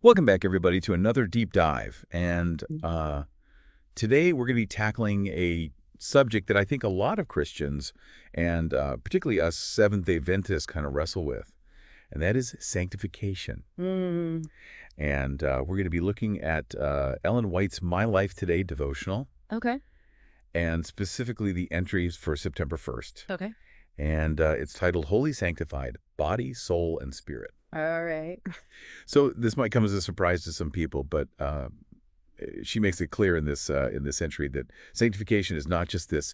Welcome back, everybody, to another deep dive. And today we're going to be tackling a subject that I think a lot of Christians, and particularly us Seventh-day Adventists, kind of wrestle with, and that is sanctification. Mm, And we're going to be looking at Ellen White's My Life Today devotional, okay. and specifically the entries for September 1st. Okay. And it's titled Holy Sanctified, Body, Soul, and Spirit. All right. So this might come as a surprise to some people, but she makes it clear in this entry that sanctification is not just this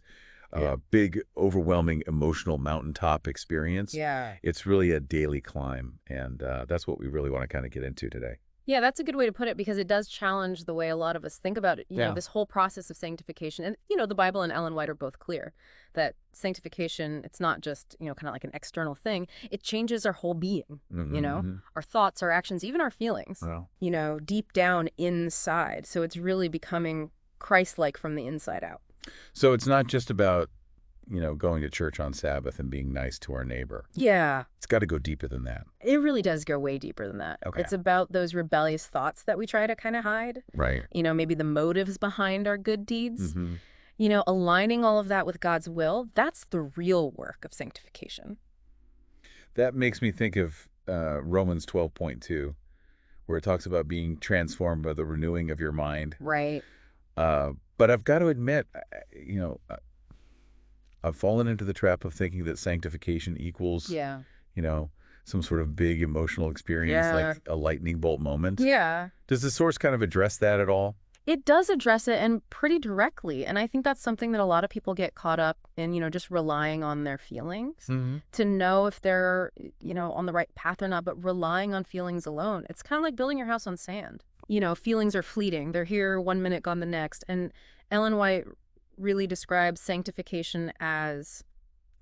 big, overwhelming, emotional mountaintop experience. Yeah. It's really a daily climb, and that's what we really want to kind of get into today. Yeah, that's a good way to put it because it does challenge the way a lot of us think about it. You know, this whole process of sanctification. And, the Bible and Ellen White are both clear that sanctification, it's not just, kind of like an external thing. It changes our whole being, our thoughts, our actions, even our feelings, Well, deep down inside. So it's really becoming Christ-like from the inside out. so it's not just about, going to church on Sabbath and being nice to our neighbor. Yeah. It's got to go deeper than that. It really does go way deeper than that. Okay. It's about those rebellious thoughts that we try to kind of hide. Right. Maybe the motives behind our good deeds. Mm-hmm. Aligning all of that with God's will, that's the real work of sanctification. That makes me think of Romans 12.2, where it talks about being transformed by the renewing of your mind. Right. But I've got to admit, I've fallen into the trap of thinking that sanctification equals, Yeah. some sort of big emotional experience, like a lightning bolt moment. Yeah. Does the source kind of address that at all? It does address it, and pretty directly. And I think that's something that a lot of people get caught up in, just relying on their feelings Mm-hmm. to know if they're, on the right path or not, but relying on feelings alone. It's kind of like building your house on sand. Feelings are fleeting. They're here one minute, gone the next. And Ellen White really describes sanctification as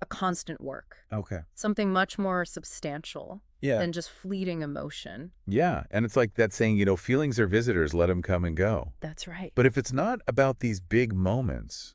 a constant work, Okay. something much more substantial Yeah. than just fleeting emotion. Yeah. And it's like that saying, feelings are visitors, let them come and go. That's right. But if it's not about these big moments,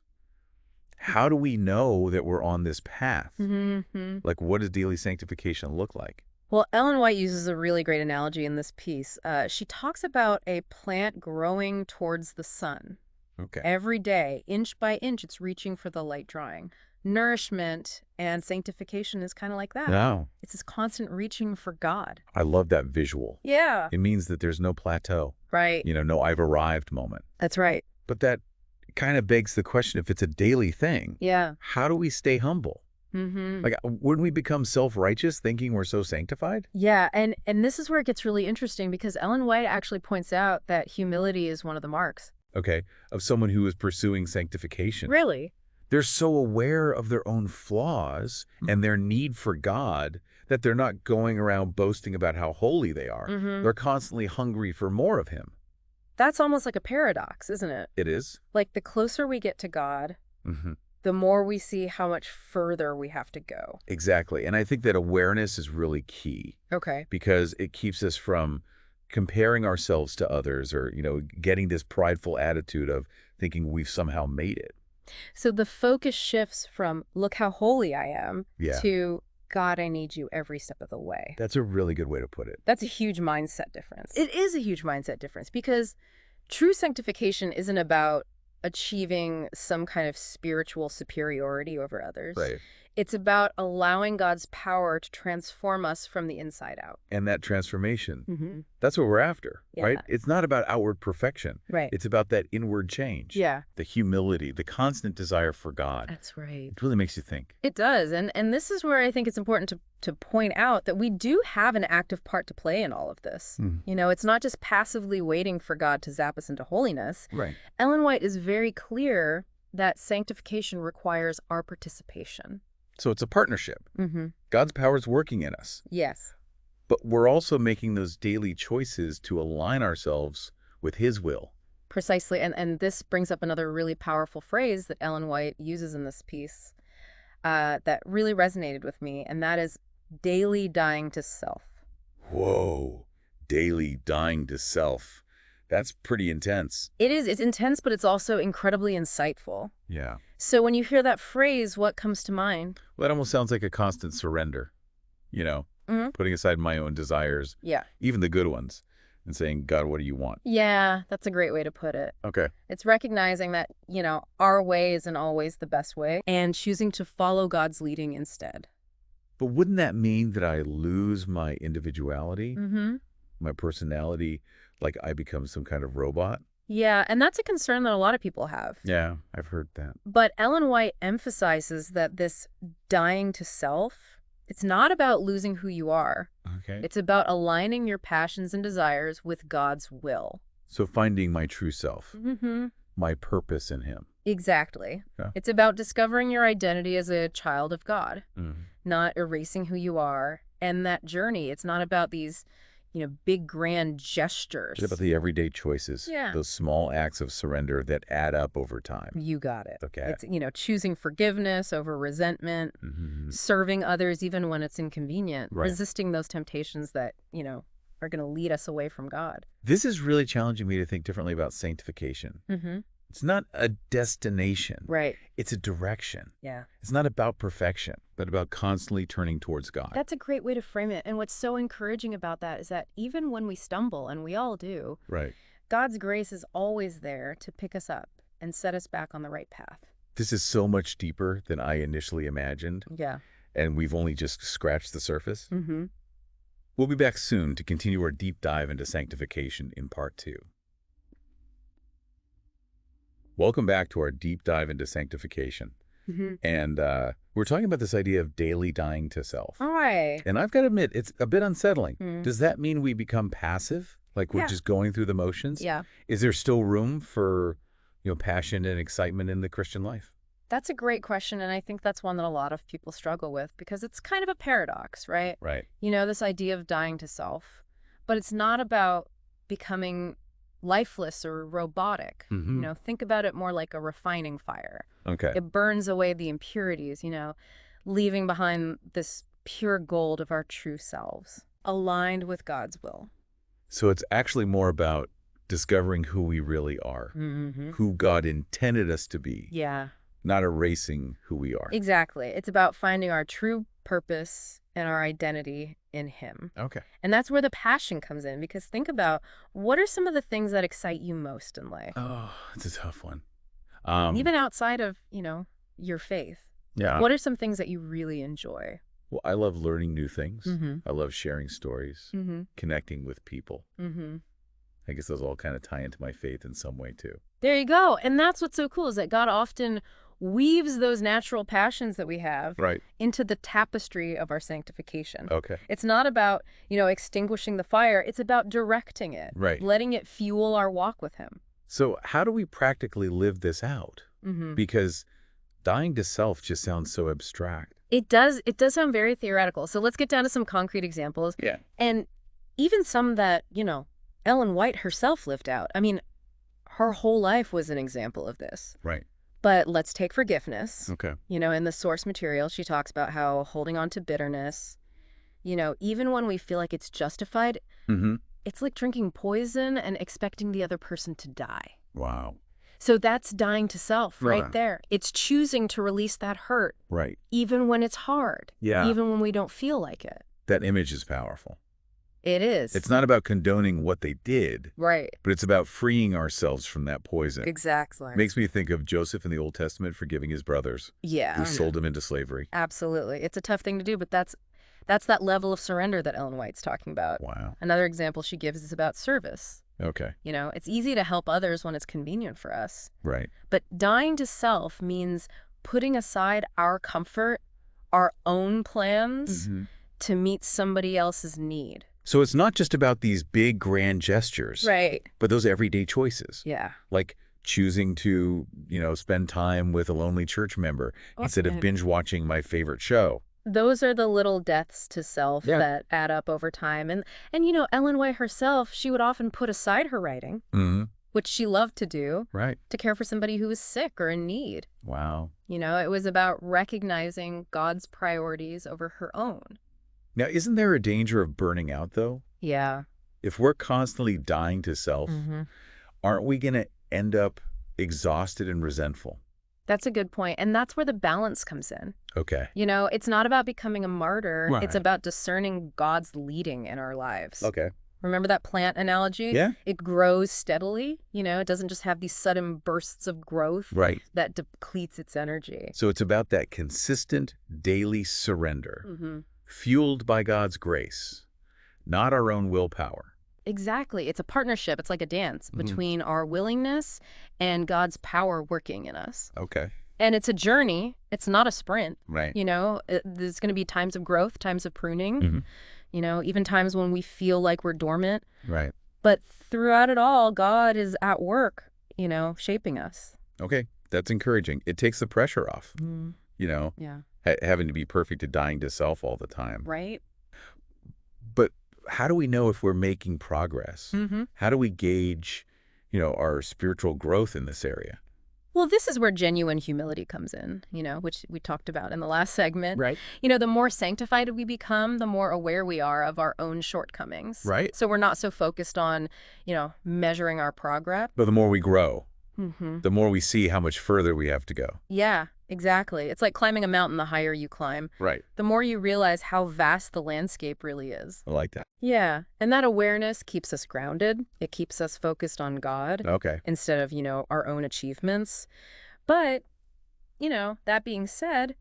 how do we know that we're on this path? Mm-hmm. Like, what does daily sanctification look like? Well, Ellen White uses a really great analogy in this piece. She talks about a plant growing towards the sun. Okay. Every day, inch by inch, it's reaching for the light drawing. Nourishment and sanctification is kind of like that. No. It's this constant reaching for God. I love that visual. Yeah. It means that there's no plateau, Right. no I've arrived moment. That's right. But that kind of begs the question, if it's a daily thing, Yeah. how do we stay humble? Mm-hmm. Like, wouldn't we become self-righteous thinking we're so sanctified? Yeah, and this is where it gets really interesting because Ellen White actually points out that humility is one of the marks. Okay, of someone who is pursuing sanctification. Really? They're so aware of their own flaws and their need for God that they're not going around boasting about how holy they are. Mm-hmm. They're constantly hungry for more of him. That's almost like a paradox, isn't it? It is? Like the closer we get to God, Mm-hmm. the more we see how much further we have to go. Exactly. And I think that awareness is really key Okay. because it keeps us from comparing ourselves to others or, getting this prideful attitude of thinking we've somehow made it. So the focus shifts from, look how holy I am, Yeah. to, God, I need you every step of the way. That's a really good way to put it. That's a huge mindset difference. It is a huge mindset difference because true sanctification isn't about achieving some kind of spiritual superiority over others. Right. It's about allowing God's power to transform us from the inside out. And that transformation, Mm-hmm. that's what we're after, Yeah. right? It's not about outward perfection. Right. It's about that inward change. Yeah. The humility, the constant desire for God. That's right. It really makes you think. It does. And this is where I think it's important to point out that we do have an active part to play in all of this. It's not just passively waiting for God to zap us into holiness. Right. Ellen White is very clear that sanctification requires our participation. So it's a partnership. Mm-hmm. God's power is working in us. Yes. But we're also making those daily choices to align ourselves with His will. Precisely. And this brings up another really powerful phrase that Ellen White uses in this piece that really resonated with me, and that is daily dying to self. Whoa. Daily dying to self. That's pretty intense. It is. It's intense, but it's also incredibly insightful. Yeah. So when you hear that phrase, what comes to mind? Well, that almost sounds like a constant surrender, Mm-hmm. putting aside my own desires, Yeah. even the good ones, and saying, God, what do you want? Yeah, that's a great way to put it. Okay. It's recognizing that, our way isn't always the best way and choosing to follow God's leading instead. But wouldn't that mean that I lose my individuality, Mm-hmm. my personality, like I become some kind of robot? Yeah, and that's a concern that a lot of people have. Yeah, I've heard that. But Ellen White emphasizes that this dying to self, it's not about losing who you are. Okay. It's about aligning your passions and desires with God's will. So finding my true self, Mm-hmm. my purpose in him. Exactly. Yeah. It's about discovering your identity as a child of God, Mm-hmm. not erasing who you are. And that journey, it's not about these, big grand gestures. It's about the everyday choices, Yeah. those small acts of surrender that add up over time. You got it. Okay. It's, choosing forgiveness over resentment, Mm-hmm. serving others even when it's inconvenient, Right. resisting those temptations that, are going to lead us away from God. This is really challenging me to think differently about sanctification. Mm-hmm. It's not a destination. Right. It's a direction. Yeah. It's not about perfection, but about constantly turning towards God. That's a great way to frame it. And what's so encouraging about that is that even when we stumble, and we all do, Right. God's grace is always there to pick us up and set us back on the right path. This is so much deeper than I initially imagined, Yeah. and we've only just scratched the surface. Mm-hmm. We'll be back soon to continue our deep dive into sanctification in part 2. Welcome back to our deep dive into sanctification. Mm-hmm. And we're talking about this idea of daily dying to self. All right. And I've got to admit, it's a bit unsettling. Mm. Does that mean we become passive? Like we're Yeah. just going through the motions? Yeah. Is there still room for, passion and excitement in the Christian life? That's a great question, and I think that's one that a lot of people struggle with because it's kind of a paradox, right? Right. This idea of dying to self, but it's not about becoming lifeless or robotic. Mm-hmm. Think about it more like a refining fire. Okay. It burns away the impurities, leaving behind this pure gold of our true selves, aligned with God's will. So it's actually more about discovering who we really are, Mm-hmm. who God intended us to be, Yeah. not erasing who we are. Exactly. It's about finding our true purpose and our identity in Him. Okay. And that's where the passion comes in, because think about what are some of the things that excite you most in life? Oh, it's a tough one. Even outside of, your faith. Yeah. What are some things that you really enjoy? Well, I love learning new things. Mm-hmm. I love sharing stories, Mm-hmm. connecting with people. Mm-hmm. I guess those all kind of tie into my faith in some way too. There you go. And that's what's so cool is that God often weaves those natural passions that we have Right. into the tapestry of our sanctification. Okay. It's not about, extinguishing the fire. It's about directing it, Right. letting it fuel our walk with Him. So how do we practically live this out? Mm-hmm. Because dying to self just sounds so abstract. It does sound very theoretical. So let's get down to some concrete examples. Yeah. And even some that, Ellen White herself lived out. I mean, her whole life was an example of this. Right. But let's take forgiveness. Okay. In the source material, she talks about how holding on to bitterness, even when we feel like it's justified, Mm-hmm. it's like drinking poison and expecting the other person to die. Wow. So that's dying to self right Right. there. It's choosing to release that hurt, Right. even when it's hard, Yeah. even when we don't feel like it. That image is powerful. It is. It's not about condoning what they did, Right. but it's about freeing ourselves from that poison. Exactly. Makes me think of Joseph in the Old Testament forgiving his brothers Yeah. who sold him into slavery. Absolutely. It's a tough thing to do, but that's that level of surrender that Ellen White's talking about. Wow. Another example she gives is about service. Okay. It's easy to help others when it's convenient for us. Right. But dying to self means putting aside our comfort, our own plans Mm-hmm. to meet somebody else's need. So it's not just about these big grand gestures, Right. but those everyday choices, Yeah. like choosing to, spend time with a lonely church member instead of yeah. binge watching my favorite show. Those are the little deaths to self Yeah. that add up over time. And Ellen White herself, she would often put aside her writing, Mm-hmm. which she loved to do, Right. to care for somebody who was sick or in need. Wow. It was about recognizing God's priorities over her own. Now, isn't there a danger of burning out, though? Yeah. If we're constantly dying to self, Mm-hmm. aren't we going to end up exhausted and resentful? That's a good point. And that's where the balance comes in. Okay. It's not about becoming a martyr. Right. It's about discerning God's leading in our lives. Okay. Remember that plant analogy? Yeah. It grows steadily. It doesn't just have these sudden bursts of growth Right. that depletes its energy. So it's about that consistent daily surrender, Mm-hmm. fueled by God's grace, not our own willpower. Exactly. It's a partnership. It's like a dance between our willingness and God's power working in us. Okay. And it's a journey. It's not a sprint. Right. There's going to be times of growth, times of pruning, Mm-hmm. Even times when we feel like we're dormant. Right. But throughout it all, God is at work, shaping us. Okay. That's encouraging. It takes the pressure off, Yeah. having to be perfect and dying to self all the time. Right? But how do we know if we're making progress? Mm-hmm. How do we gauge, our spiritual growth in this area? Well, this is where genuine humility comes in, which we talked about in the last segment. Right. The more sanctified we become, the more aware we are of our own shortcomings. Right. So we're not so focused on, measuring our progress. But the more we grow, Mm-hmm. the more we see how much further we have to go. Yeah, exactly. It's like climbing a mountain. The higher you climb, Right. the more you realize how vast the landscape really is. I like that. Yeah, and that awareness keeps us grounded. It keeps us focused on God Okay. instead of, our own achievements. But, that being said,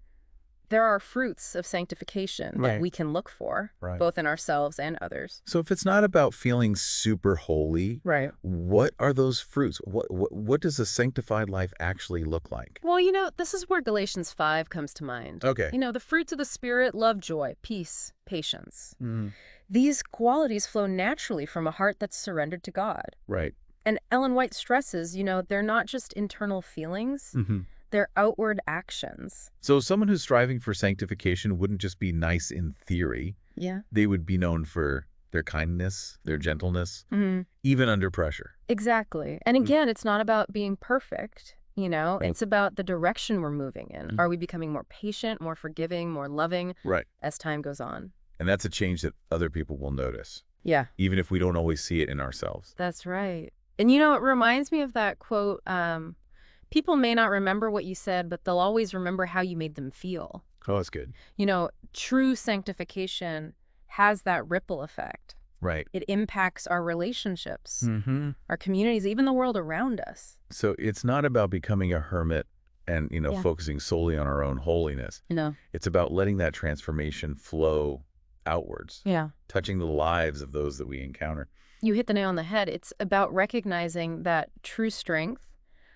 there are fruits of sanctification that Right. we can look for, Right. both in ourselves and others. So if it's not about feeling super holy, Right. what are those fruits? What does a sanctified life actually look like? Well, this is where Galatians 5 comes to mind. Okay. The fruits of the Spirit, love, joy, peace, patience. Mm, These qualities flow naturally from a heart that's surrendered to God. right. And Ellen White stresses, they're not just internal feelings, Mm-hmm. they're outward actions. So someone who's striving for sanctification wouldn't just be nice in theory. Yeah. They would be known for their kindness, their gentleness, Mm-hmm. even under pressure. Exactly. And again, it's not about being perfect, Right. It's about the direction we're moving in. Are we becoming more patient, more forgiving, more loving Right. as time goes on? And that's a change that other people will notice, Yeah. even if we don't always see it in ourselves. That's right. And it reminds me of that quote, people may not remember what you said, but they'll always remember how you made them feel. Oh, that's good. True sanctification has that ripple effect. Right. It impacts our relationships, Mm-hmm. our communities, even the world around us. So it's not about becoming a hermit and, Yeah. focusing solely on our own holiness. No. It's about letting that transformation flow outwards, Yeah. touching the lives of those that we encounter. You hit the nail on the head. It's about recognizing that true strength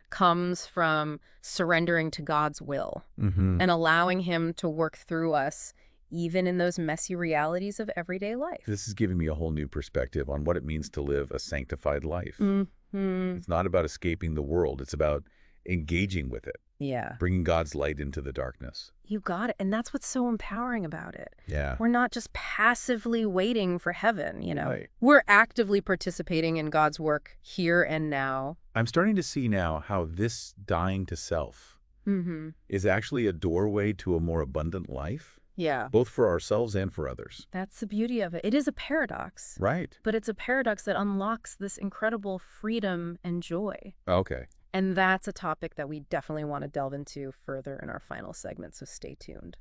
comes from surrendering to God's will Mm-hmm. and allowing Him to work through us, even in those messy realities of everyday life. This is giving me a whole new perspective on what it means to live a sanctified life. Mm-hmm. It's not about escaping the world. It's about engaging with it, Yeah. bringing God's light into the darkness. You got it. And that's what's so empowering about it. Yeah. We're not just passively waiting for heaven, Right. We're actively participating in God's work here and now. I'm starting to see now how this dying to self Mm-hmm. is actually a doorway to a more abundant life, Yeah. both for ourselves and for others. That's the beauty of it. It is a paradox, Right. but it's a paradox that unlocks this incredible freedom and joy. Okay. And that's a topic that we definitely want to delve into further in our final segment, so stay tuned.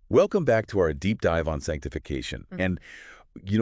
Welcome back to our deep dive on sanctification. Mhm. And,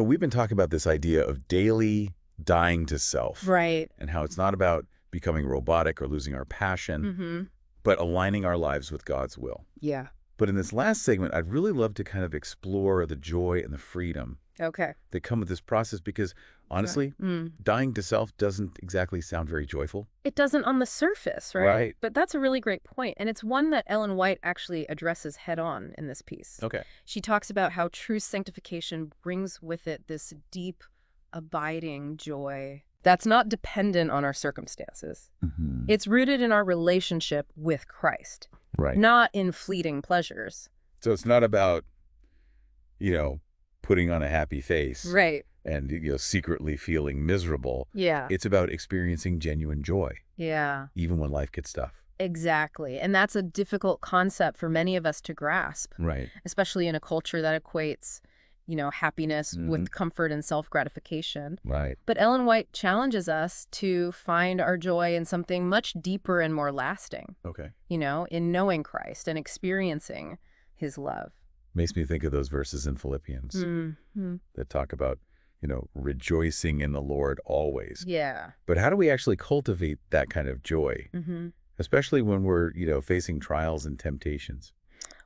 we've been talking about this idea of daily dying to self. Right. And how it's not about becoming robotic or losing our passion, Mm-hmm. but aligning our lives with God's will. Yeah. But in this last segment, I'd really love to kind of explore the joy and the freedom Okay. that come with this process because, honestly, Mm. dying to self doesn't exactly sound very joyful. It doesn't on the surface, right? Right. But that's a really great point. And it's one that Ellen White actually addresses head on in this piece. Okay. She talks about how true sanctification brings with it this deep, abiding joy that's not dependent on our circumstances. Mm-hmm. It's rooted in our relationship with Christ, Right. not in fleeting pleasures. So it's not about, putting on a happy face Right. and, secretly feeling miserable. Yeah. It's about experiencing genuine joy, Yeah. even when life gets tough. Exactly. And that's a difficult concept for many of us to grasp, Right. especially in a culture that equates, happiness with comfort and self-gratification. Right. But Ellen White challenges us to find our joy in something much deeper and more lasting, Okay. in knowing Christ and experiencing His love. Makes me think of those verses in Philippians Mm-hmm. that talk about, rejoicing in the Lord always. Yeah. But how do we actually cultivate that kind of joy, especially when we're, facing trials and temptations?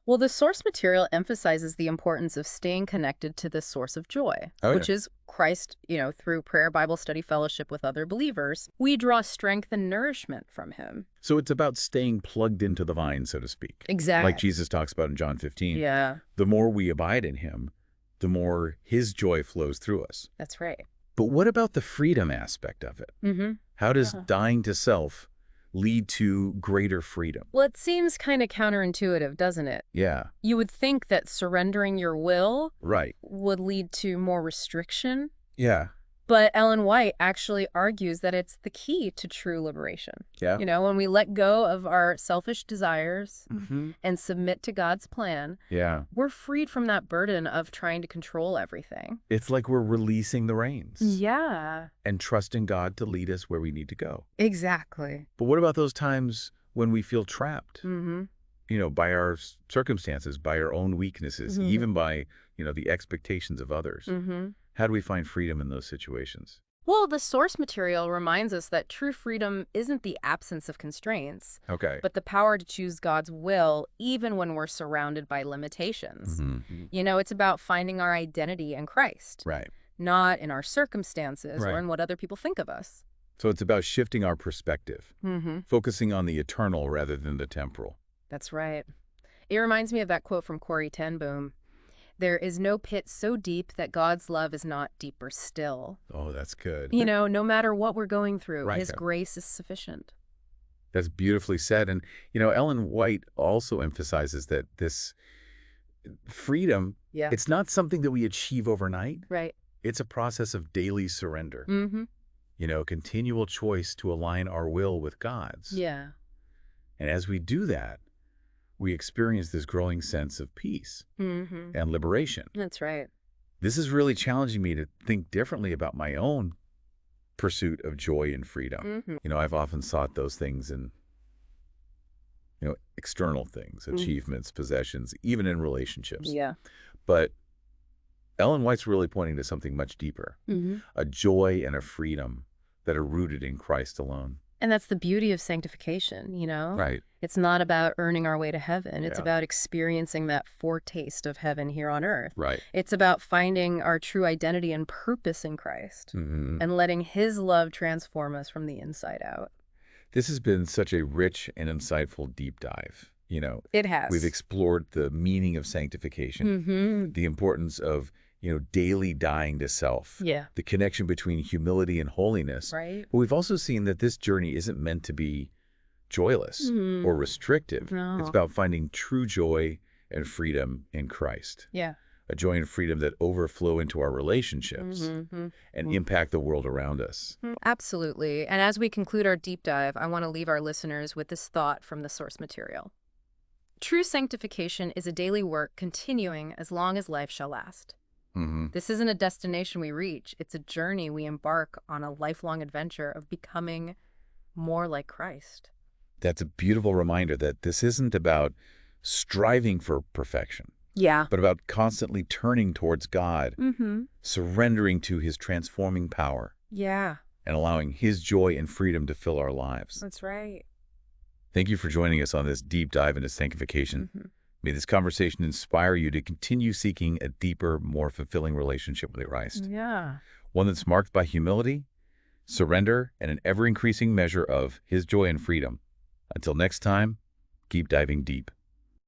Well, the source material emphasizes the importance of staying connected to the source of joy, Oh, which yeah. is Christ, through prayer, Bible study, fellowship with other believers. We draw strength and nourishment from him. So it's about staying plugged into the vine, so to speak. Exactly. Like Jesus talks about in John 15. Yeah. The more we abide in him, the more his joy flows through us. That's right. But what about the freedom aspect of it? How does dying to self lead to greater freedom? Well, it seems kind of counterintuitive, doesn't it? Yeah. You would think that surrendering your will Right. would lead to more restriction. Yeah. But Ellen White actually argues that it's the key to true liberation. Yeah. When we let go of our selfish desires and submit to God's plan, Yeah. we're freed from that burden of trying to control everything. It's like we're releasing the reins. Yeah. And trusting God to lead us where we need to go. Exactly. But what about those times when we feel trapped? By our circumstances, by our own weaknesses, even by, the expectations of others. How do we find freedom in those situations? Well, the source material reminds us that true freedom isn't the absence of constraints, Okay. but the power to choose God's will even when we're surrounded by limitations. It's about finding our identity in Christ, Right. not in our circumstances Right. or in what other people think of us. So it's about shifting our perspective, focusing on the eternal rather than the temporal. That's right. It reminds me of that quote from Corrie ten Boom. There is no pit so deep that God's love is not deeper still. Oh, that's good. No matter what we're going through, Right. his grace is sufficient. That's beautifully said. And, Ellen White also emphasizes that this freedom, Yeah. it's not something that we achieve overnight. Right. It's a process of daily surrender. Continual choice to align our will with God's. Yeah. And as we do that, we experience this growing sense of peace and liberation. That's right. This is really challenging me to think differently about my own pursuit of joy and freedom. I've often sought those things in, external things, achievements, possessions, even in relationships. Yeah. But Ellen White's really pointing to something much deeper, a joy and a freedom that are rooted in Christ alone. And that's the beauty of sanctification, Right. It's not about earning our way to heaven. It's Yeah. about experiencing that foretaste of heaven here on earth. Right. It's about finding our true identity and purpose in Christ and letting his love transform us from the inside out. This has been such a rich and insightful deep dive. It has. We've explored the meaning of sanctification, the importance of, daily dying to self, Yeah. the connection between humility and holiness. Right. But we've also seen that this journey isn't meant to be joyless or restrictive. No. It's about finding true joy and freedom in Christ, Yeah. a joy and freedom that overflow into our relationships and impact the world around us. Absolutely. And as we conclude our deep dive, I want to leave our listeners with this thought from the source material. True sanctification is a daily work continuing as long as life shall last. This isn't a destination we reach. It's a journey we embark on, a lifelong adventure of becoming more like Christ. That's a beautiful reminder that this isn't about striving for perfection, Yeah. but about constantly turning towards God, surrendering to his transforming power, Yeah. and allowing his joy and freedom to fill our lives. That's right. Thank you for joining us on this deep dive into sanctification. May this conversation inspire you to continue seeking a deeper, more fulfilling relationship with Christ. Yeah. One that's marked by humility, surrender, and an ever-increasing measure of his joy and freedom. Until next time, keep diving deep.